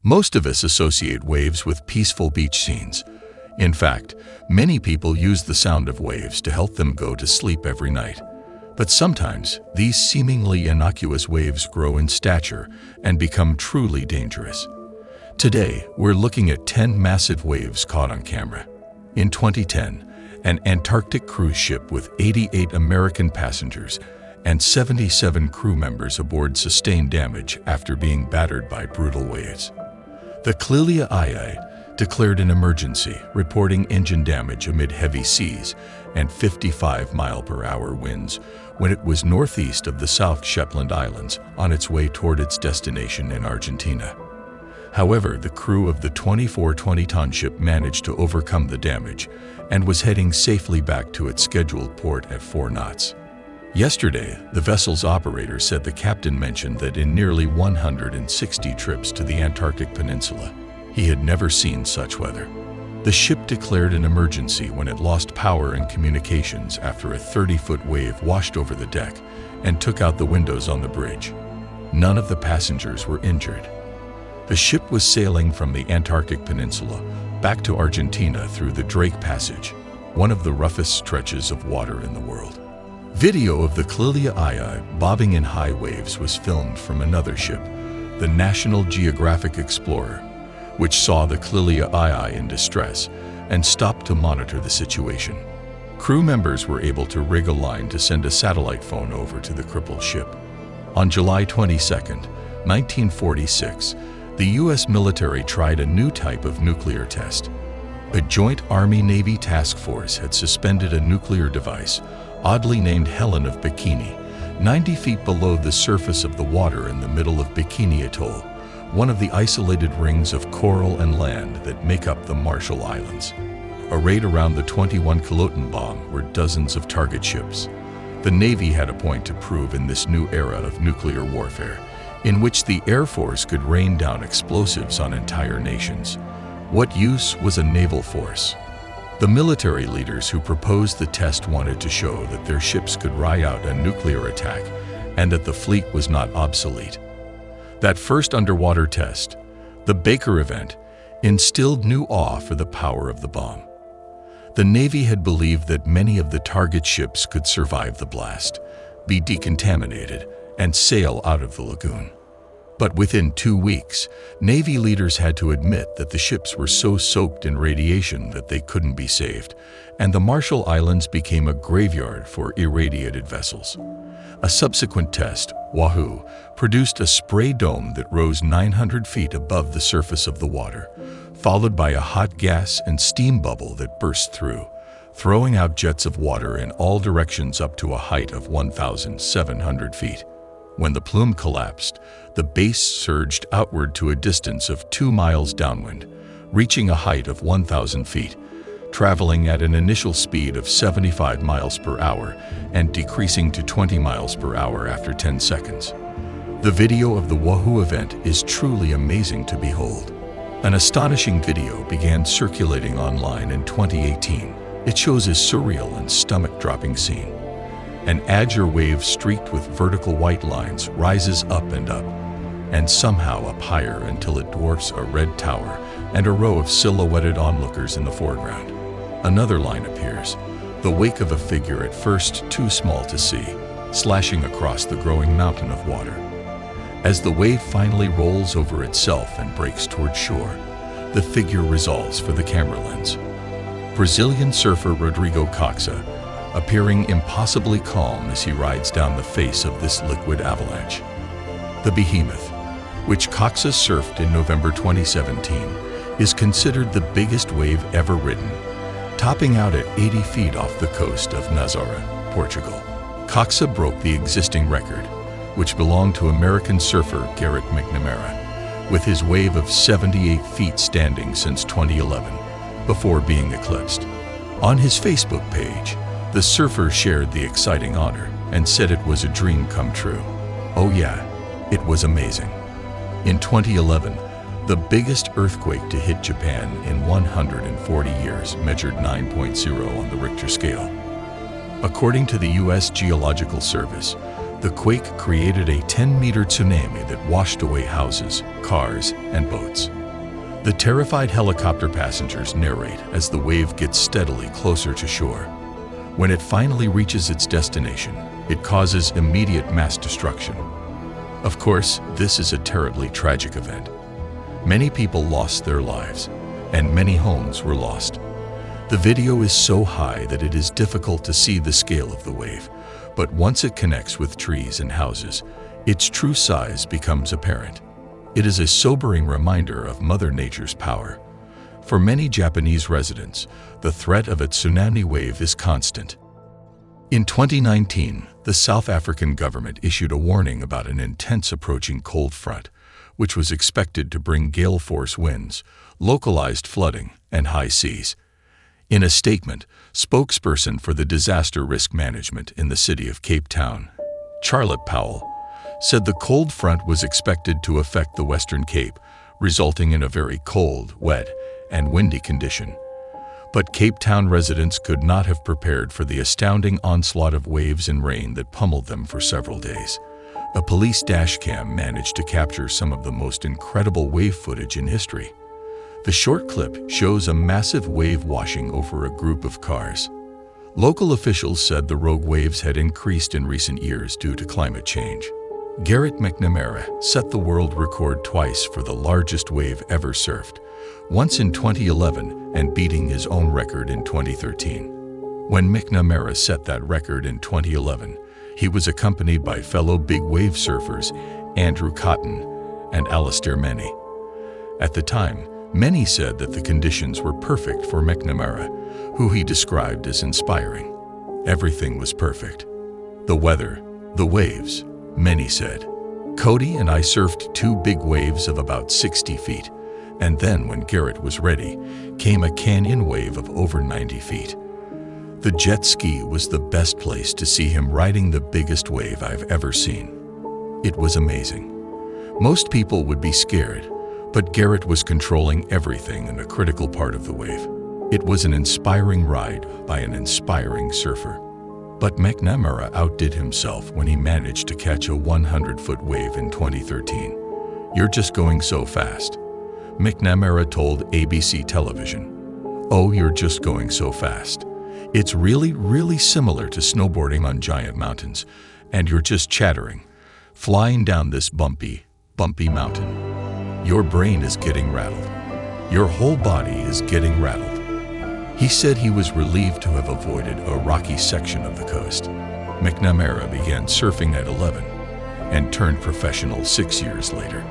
Most of us associate waves with peaceful beach scenes. In fact, many people use the sound of waves to help them go to sleep every night. But sometimes, these seemingly innocuous waves grow in stature and become truly dangerous. Today, we're looking at 10 massive waves caught on camera. In 2010, an Antarctic cruise ship with 88 American passengers and 77 crew members aboard sustained damage after being battered by brutal waves. The Scarified declared an emergency, reporting engine damage amid heavy seas and 55-mile-per-hour winds when it was northeast of the South Shetland Islands on its way toward its destination in Argentina. However, the crew of the 24-20-ton ship managed to overcome the damage and was heading safely back to its scheduled port at 4 knots. Yesterday, the vessel's operator said the captain mentioned that in nearly 160 trips to the Antarctic Peninsula, he had never seen such weather. The ship declared an emergency when it lost power and communications after a 30-foot wave washed over the deck and took out the windows on the bridge. None of the passengers were injured. The ship was sailing from the Antarctic Peninsula back to Argentina through the Drake Passage, one of the roughest stretches of water in the world. Video of the Scarified bobbing in high waves was filmed from another ship, the National Geographic Explorer, which saw the Scarified in distress and stopped to monitor the situation. Crew members were able to rig a line to send a satellite phone over to the crippled ship. On July 22, 1946, the U.S. military tried a new type of nuclear test. A joint Army-Navy task force had suspended a nuclear device, oddly named Helen of Bikini, 90 feet below the surface of the water in the middle of Bikini Atoll, one of the isolated rings of coral and land that make up the Marshall Islands. Arrayed around the 21-kiloton bomb were dozens of target ships. The Navy had a point to prove in this new era of nuclear warfare, in which the Air Force could rain down explosives on entire nations. What use was a naval force? The military leaders who proposed the test wanted to show that their ships could ride out a nuclear attack and that the fleet was not obsolete. That first underwater test, the Baker event, instilled new awe for the power of the bomb. The Navy had believed that many of the target ships could survive the blast, be decontaminated, and sail out of the lagoon. But within 2 weeks, Navy leaders had to admit that the ships were so soaked in radiation that they couldn't be saved, and the Marshall Islands became a graveyard for irradiated vessels. A subsequent test, Wahoo, produced a spray dome that rose 900 feet above the surface of the water, followed by a hot gas and steam bubble that burst through, throwing out jets of water in all directions up to a height of 1,700 feet. When the plume collapsed, the base surged outward to a distance of 2 miles downwind, reaching a height of 1,000 feet, traveling at an initial speed of 75 miles per hour and decreasing to 20 miles per hour after 10 seconds. The video of the Wahoo event is truly amazing to behold. An astonishing video began circulating online in 2018. It shows a surreal and stomach-dropping scene. An azure wave streaked with vertical white lines rises up, and somehow up higher until it dwarfs a red tower and a row of silhouetted onlookers in the foreground. Another line appears, the wake of a figure at first too small to see, slashing across the growing mountain of water. As the wave finally rolls over itself and breaks toward shore, the figure resolves for the camera lens. Brazilian surfer Rodrigo Coxa, appearing impossibly calm as he rides down the face of this liquid avalanche. The behemoth, which Coxa surfed in November 2017, is considered the biggest wave ever ridden, topping out at 80 feet off the coast of Nazaré, Portugal. Coxa broke the existing record, which belonged to American surfer Garrett McNamara, with his wave of 78 feet standing since 2011, before being eclipsed. On his Facebook page, the surfer shared the exciting honor and said it was a dream come true. Oh yeah, it was amazing. In 2011, the biggest earthquake to hit Japan in 140 years measured 9.0 on the Richter scale. According to the U.S. Geological Service, The quake created a 10-meter tsunami that washed away houses, cars, and boats. The terrified helicopter passengers narrate as the wave gets steadily closer to shore. When it finally reaches its destination, it causes immediate mass destruction. Of course, this is a terribly tragic event. Many people lost their lives, and many homes were lost. The video is so high that it is difficult to see the scale of the wave, but once it connects with trees and houses, its true size becomes apparent. It is a sobering reminder of Mother Nature's power. For many Japanese residents, the threat of a tsunami wave is constant. In 2019, the South African government issued a warning about an intense approaching cold front, which was expected to bring gale-force winds, localized flooding, and high seas. In a statement, spokesperson for the Disaster Risk Management in the city of Cape Town, Charlotte Powell, said the cold front was expected to affect the Western Cape, resulting in a very cold, wet, and windy condition. But Cape Town residents could not have prepared for the astounding onslaught of waves and rain that pummeled them for several days. A police dashcam managed to capture some of the most incredible wave footage in history. The short clip shows a massive wave washing over a group of cars. Local officials said the rogue waves had increased in recent years due to climate change. Garrett McNamara set the world record twice for the largest wave ever surfed, once in 2011 and beating his own record in 2013. When McNamara set that record in 2011, he was accompanied by fellow big wave surfers Andrew Cotton and Alistair Menny. At the time, many said that the conditions were perfect for McNamara, who he described as inspiring. Everything was perfect. The weather, the waves, many said. Cody and I surfed 2 big waves of about 60 feet, and then when Garrett was ready, came a canyon wave of over 90 feet. The jet ski was the best place to see him riding the biggest wave I've ever seen. It was amazing. Most people would be scared, but Garrett was controlling everything in a critical part of the wave. It was an inspiring ride by an inspiring surfer. But McNamara outdid himself when he managed to catch a 100-foot wave in 2013. "You're just going so fast," McNamara told ABC television. "Oh, you're just going so fast. It's really similar to snowboarding on giant mountains, and you're just chattering, flying down this bumpy mountain. Your brain is getting rattled. Your whole body is getting rattled." He said he was relieved to have avoided a rocky section of the coast. McNamara began surfing at 11 and turned professional 6 years later.